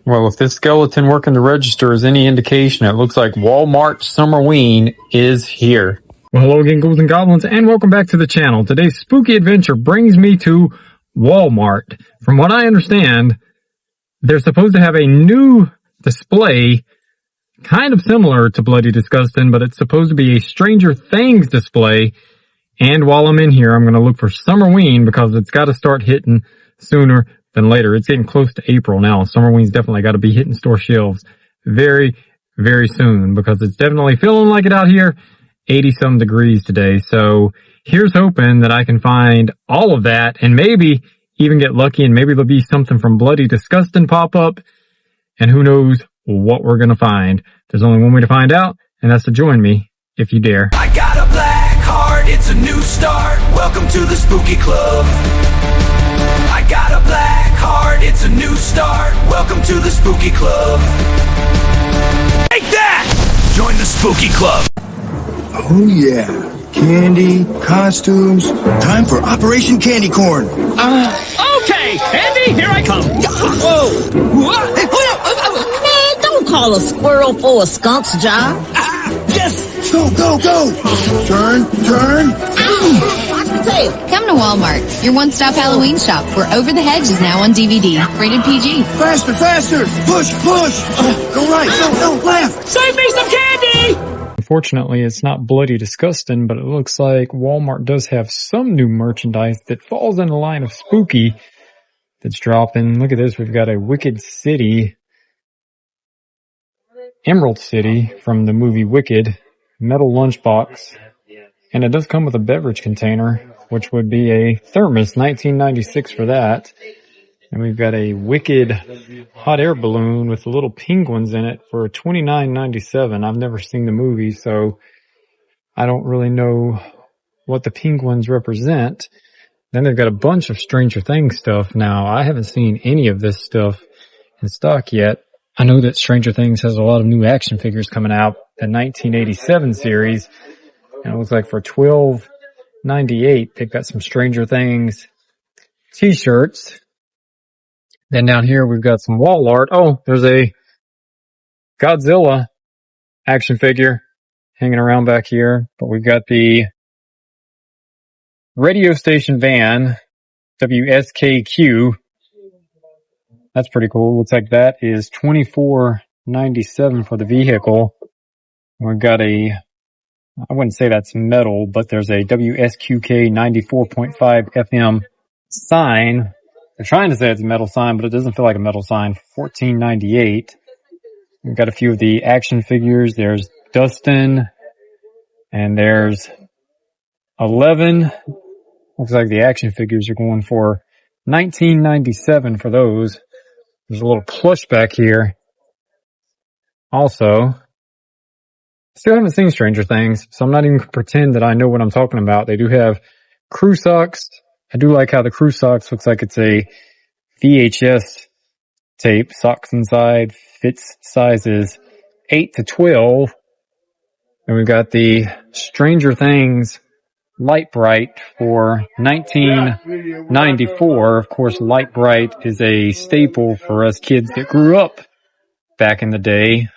Well, if this skeleton working the register is any indication, it looks like Walmart Summerween is here. Well, hello again, ghouls and goblins, and welcome back to the channel. Today's spooky adventure brings me to Walmart. From what I understand, they're supposed to have a new display, kind of similar to Bloody Disgusting, but it's supposed to be a Stranger Things display. And while I'm in here, I'm going to look for Summerween because it's got to start hitting sooner than later. It's getting close to April now. Summerween's definitely got to be hitting store shelves very, very soon because it's definitely feeling like it out here. 80-some degrees today. So here's hoping that I can find all of that and maybe even get lucky and maybe there'll be something from Bloody Disgusting pop up. And who knows what we're going to find. There's only one way to find out, and that's to join me if you dare. I got a black heart, it's a new start. Welcome to the spooky club. I got a black heart, it's a new start. Welcome to the spooky club. Take that! Join the spooky club. Oh yeah, candy, costumes, time for Operation Candy Corn. Okay, Andy, here I come. Whoa! Man, don't call a squirrel for a skunk's job. Yes! Go, go, go! Turn, turn. Watch the tail. Come to Walmart, your one-stop Halloween shop, where Over the Hedge is now on DVD. Rated PG. Faster, faster! Push, push! Go right, no, left! Save me some candy! Unfortunately, it's not Bloody Disgusting, but it looks like Walmart does have some new merchandise that falls in the line of spooky that's dropping. Look at this. We've got a Wicked City, Emerald City from the movie Wicked, metal lunchbox, and it does come with a beverage container, which would be a thermos, $19.96 for that. And we've got a Wicked hot air balloon with little penguins in it for $29.97. I've never seen the movie, so I don't really know what the penguins represent. Then they've got a bunch of Stranger Things stuff. Now, I haven't seen any of this stuff in stock yet. I know that Stranger Things has a lot of new action figures coming out, the 1987 series, and it looks like for $12.98 they've got some Stranger Things t-shirts. Then down here we've got some wall art. Oh, there's a Godzilla action figure hanging around back here. But we've got the radio station van, WSKQ. That's pretty cool. Looks like that is $24.97 for the vehicle. We've got I wouldn't say that's metal, but there's a WSQK 94.5 FM sign. They're trying to say it's a metal sign, but it doesn't feel like a metal sign. $14.98. We've got a few of the action figures. There's Dustin, and there's 11. Looks like the action figures are going for $19.97 for those. There's a little plush back here. Also, still haven't seen Stranger Things, so I'm not even going to pretend that I know what I'm talking about. They do have crew socks. I do like how the crew socks looks like it's a VHS tape. Socks inside, fits sizes 8 to 12. And we've got the Stranger Things Light Bright for $19.94. Of course, Light Bright is a staple for us kids that grew up back in the day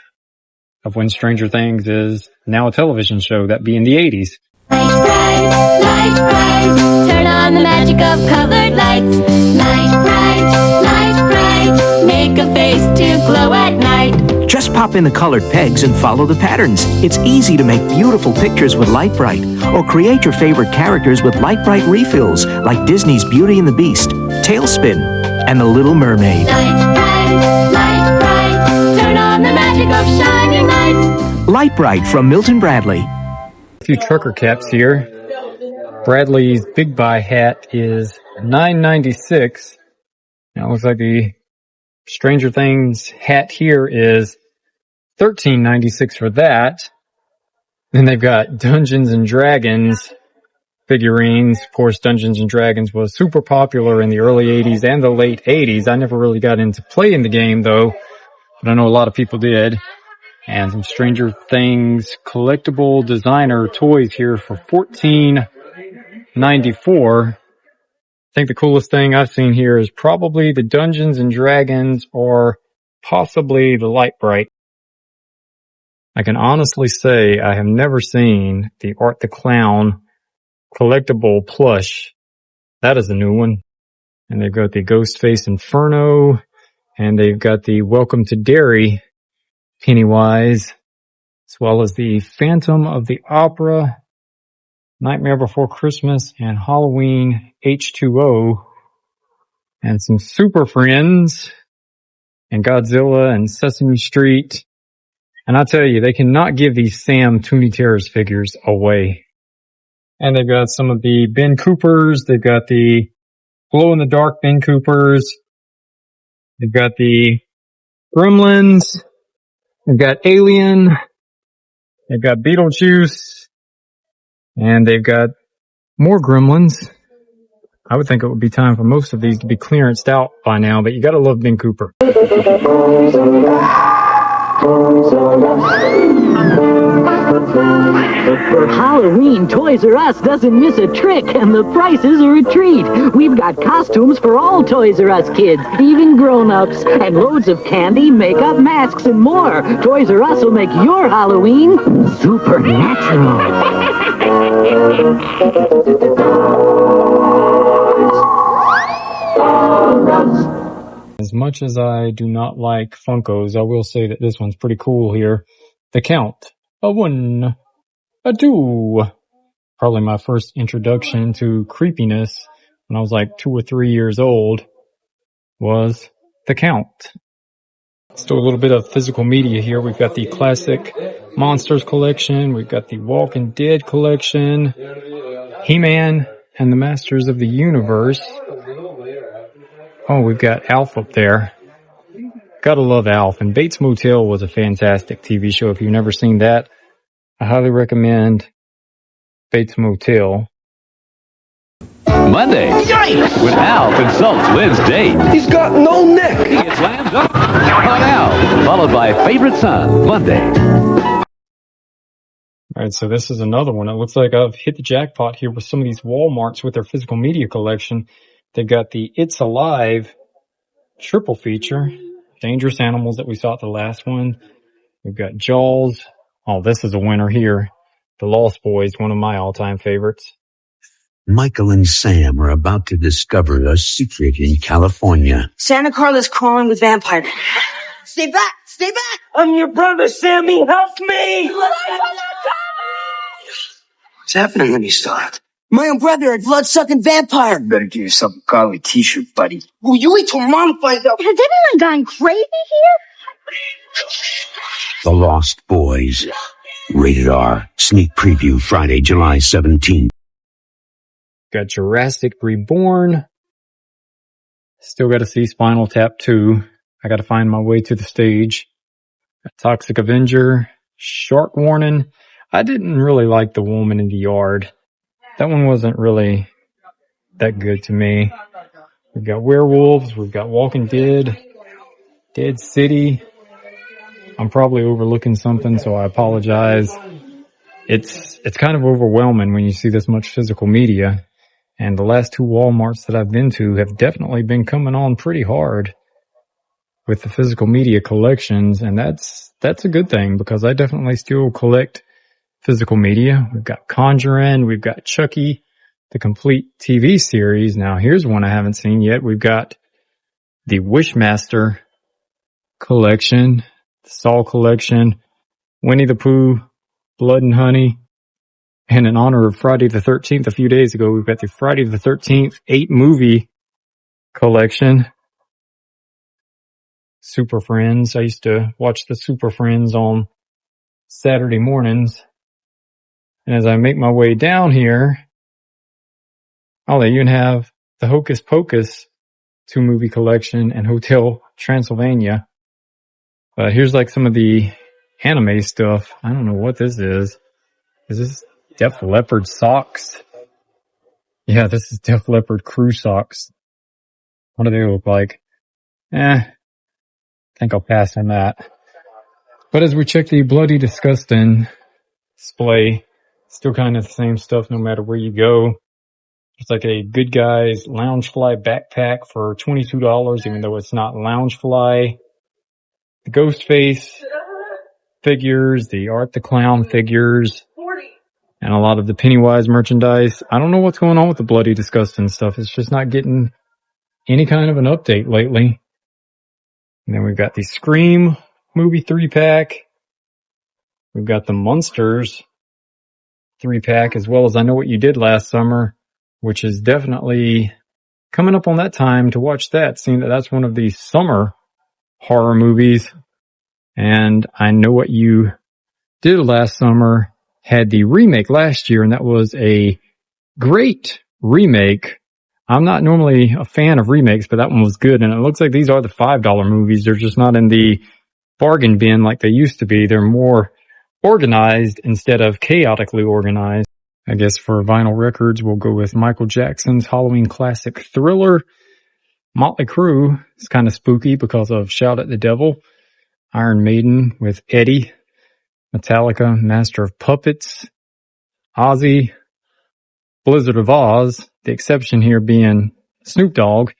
of when Stranger Things is now a television show, that being the 80s. Light bright, turn on the magic of colored lights. Light bright, make a face to glow at night. Just pop in the colored pegs and follow the patterns. It's easy to make beautiful pictures with Light Bright, or create your favorite characters with Light Bright refills, like Disney's Beauty and the Beast, Tailspin, and The Little Mermaid. Light bright, turn on the magic of shining lights. Light Bright from Milton Bradley. A few trucker caps here. Bradley's Big Buy hat is $9.96. Now it looks like the Stranger Things hat here is $13.96 for that. Then they've got Dungeons and Dragons figurines. Of course, Dungeons and Dragons was super popular in the early 80s and the late 80s. I never really got into playing the game though, but I know a lot of people did. And some Stranger Things collectible designer toys here for $14.94. I think the coolest thing I've seen here is probably the Dungeons and Dragons or possibly the Light Bright. I can honestly say I have never seen the Art the Clown collectible plush. That is a new one. And they've got the Ghostface Inferno, and they've got the Welcome to Derry Pennywise, as well as the Phantom of the Opera, Nightmare Before Christmas, and Halloween H2O, and some Super Friends, and Godzilla, and Sesame Street. And I tell you, they cannot give these Sam Toonie Terrors figures away. And they've got some of the Ben Coopers, they've got the glow-in-the-dark Ben Coopers, they've got the Gremlins, they've got Alien, they've got Beetlejuice, and they've got more Gremlins. I would think it would be time for most of these to be clearanced out by now, but you gotta love Ben Cooper. For Halloween, Toys R Us doesn't miss a trick, and the prices are a treat. We've got costumes for all Toys R Us kids, even grown-ups, and loads of candy, makeup, masks, and more. Toys R Us will make your Halloween supernatural. As much as I do not like Funkos, I will say that this one's pretty cool here. The Count. A 1, a 2. Probably my first introduction to creepiness when I was like 2 or 3 years old was The Count. Let's do a little bit of physical media here. We've got the Classic Monsters collection. We've got the Walking Dead collection. He-Man and the Masters of the Universe. Oh, we've got Alf up there. Gotta love Alf. And Bates Motel was a fantastic TV show. If you've never seen that, I highly recommend Bates Motel. Monday, when Alf insults Lynn's date. He's got no neck. He gets slammed up on Alf, followed by Favorite Son, Monday. Alright, so this is another one. It looks like I've hit the jackpot here with some of these Walmarts with their physical media collection. They've got the It's Alive triple feature. Dangerous Animals that we saw at the last one. We've got Jaws. Oh, this is a winner here. The Lost Boys, one of my all-time favorites. Michael and Sam are about to discover a secret in California. Santa Carla's crawling with vampires. Stay back! Stay back! I'm your brother, Sammy! Help me! What's happening when you start? My own brother, a blood-sucking vampire! Better get yourself a Carly t-shirt, buddy. Will you wait till Mom finds out? Has anyone gone crazy here? The Lost Boys. Rated R. Sneak preview Friday, July 17th. Got Jurassic Reborn. Still got to see Spinal Tap 2. I got to find my way to the stage. Got Toxic Avenger. Shark Warning. I didn't really like The Woman in the Yard. That one wasn't really that good to me. We've got Werewolves. We've got Walking Dead. Dead City. I'm probably overlooking something, so I apologize. It's kind of overwhelming when you see this much physical media. And the last 2 Walmarts that I've been to have definitely been coming on pretty hard with the physical media collections. And that's a good thing because I definitely still collect physical media. We've got Conjuring. We've got Chucky, the complete TV series. Now here's one I haven't seen yet. We've got the Wishmaster collection, the Saw collection, Winnie the Pooh, Blood and Honey. And in honor of Friday the 13th, a few days ago, we've got the Friday the 13th 8 movie collection. Super Friends. I used to watch the Super Friends on Saturday mornings. And as I make my way down here, they even have the Hocus Pocus 2 movie collection and Hotel Transylvania. But here's like some of the anime stuff. I don't know what this is. Is this Def Leppard socks? Yeah, this is Def Leppard crew socks. What do they look like? I think I'll pass on that. But as we check the Bloody Disgusting display, still kind of the same stuff no matter where you go. It's like a Good Guys Loungefly backpack for $22, even though it's not Loungefly. the Ghostface figures, the Art the Clown figures, and a lot of the Pennywise merchandise. I don't know what's going on with the Bloody Disgusting stuff. It's just not getting any kind of an update lately. And then we've got the Scream movie 3-pack. We've got the Munsters 3-pack, as well as I Know What You Did Last Summer, which is definitely coming up on that time to watch that, seeing that that's one of the summer horror movies. And I Know What You Did Last Summer had the remake last year, and that was a great remake. I'm not normally a fan of remakes, but that one was good. And it looks like these are the $5 movies. They're just not in the bargain bin like they used to be. They're more organized instead of chaotically organized. I guess for vinyl records, we'll go with Michael Jackson's Halloween classic Thriller. Motley Crue is kind of spooky because of Shout at the Devil. Iron Maiden with Eddie. Metallica, Master of Puppets. Ozzy, Blizzard of Oz, the exception here being Snoop Dogg.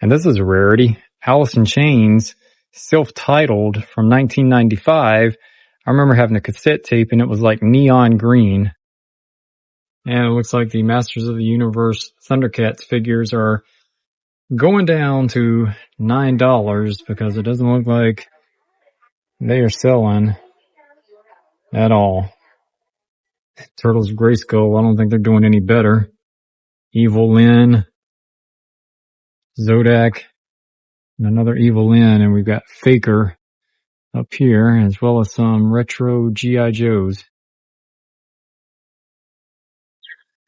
And this is a rarity. Alice in Chains, self-titled from 1995. I remember having a cassette tape and it was like neon green. And it looks like the Masters of the Universe Thundercats figures are going down to $9 because it doesn't look like they are selling at all. Turtles of Grayskull, I don't think they're doing any better. Evil Lyn, Zodak, and another Evil Lyn, and we've got Faker up here, as well as some retro G.I. Joes.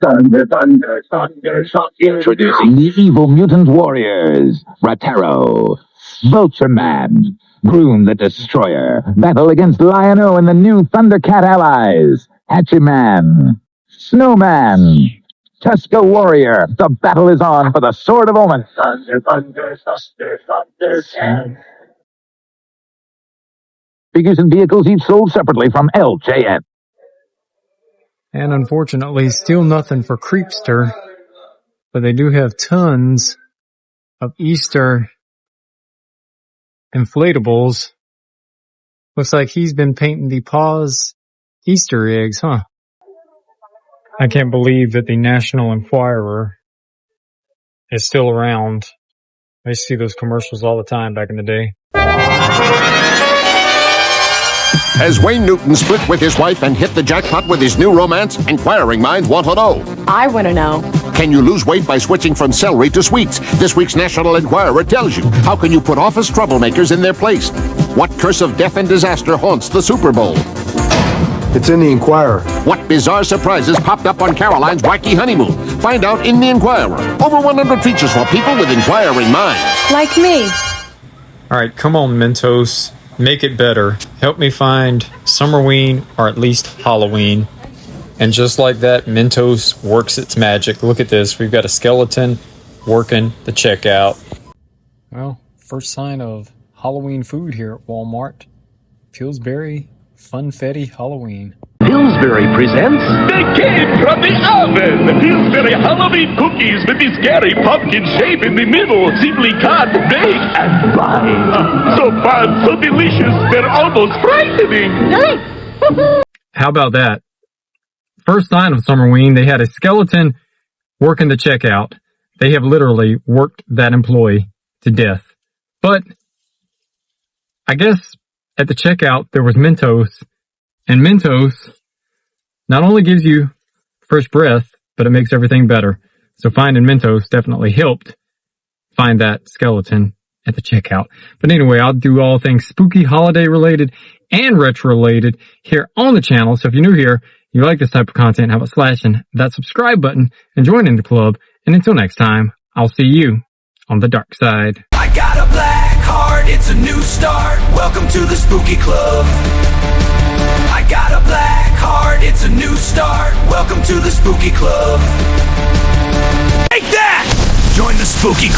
Thunder, thunder, thunder, thunder. Introducing the evil mutant warriors. Ratero, Vulture-Man, Groom the Destroyer. Battle against Lion-O and the new Thundercat allies. Hatchy-Man, Snowman, Tuska Warrior. The battle is on for the Sword of Omen. Thunder, thunder, thunder, thunder. Figures and vehicles each sold separately from LJN. And unfortunately, still nothing for Creepster, but they do have tons of Easter inflatables. Looks like he's been painting the paws Easter eggs, huh? I can't believe that the National Enquirer is still around. I used to see those commercials all the time back in the day. Has Wayne Newton split with his wife and hit the jackpot with his new romance? Inquiring minds want to know. I want to know. Can you lose weight by switching from celery to sweets? This week's National Enquirer tells you. How can you put office troublemakers in their place? What curse of death and disaster haunts the Super Bowl? It's in the Enquirer. What bizarre surprises popped up on Caroline's wacky honeymoon? Find out in the Enquirer. Over 100 features for people with inquiring minds. Like me. All right, come on, Mentos. Make it better. Help me find Summerween or at least Halloween. And just like that, Mentos works its magic. Look at this. We've got a skeleton working the checkout. Well, first sign of Halloween food here at Walmart. Pillsbury Funfetti Halloween. Pillsbury presents They came from the oven! Pillsbury Halloween cookies with the scary pumpkin shape in the middle, simply cut, bake, and bite. So fun, so delicious, they're almost frightening. How about that? First sign of Summerween, they had a skeleton working the checkout. They have literally worked that employee to death. But I guess at the checkout there was Mentos, and Mentos not only gives you fresh breath, but it makes everything better. So finding Mentos definitely helped find that skeleton at the checkout. But anyway, I'll do all things spooky, holiday related, and retro related here on the channel. So if you're new here, you like this type of content, how about slashing that subscribe button and joining the club? And until next time, I'll see you on the dark side. I got a black heart, it's a new start. Welcome to the spooky club. I got a black heart, it's a new start. Welcome to the spooky club. Take that! Join the spooky club.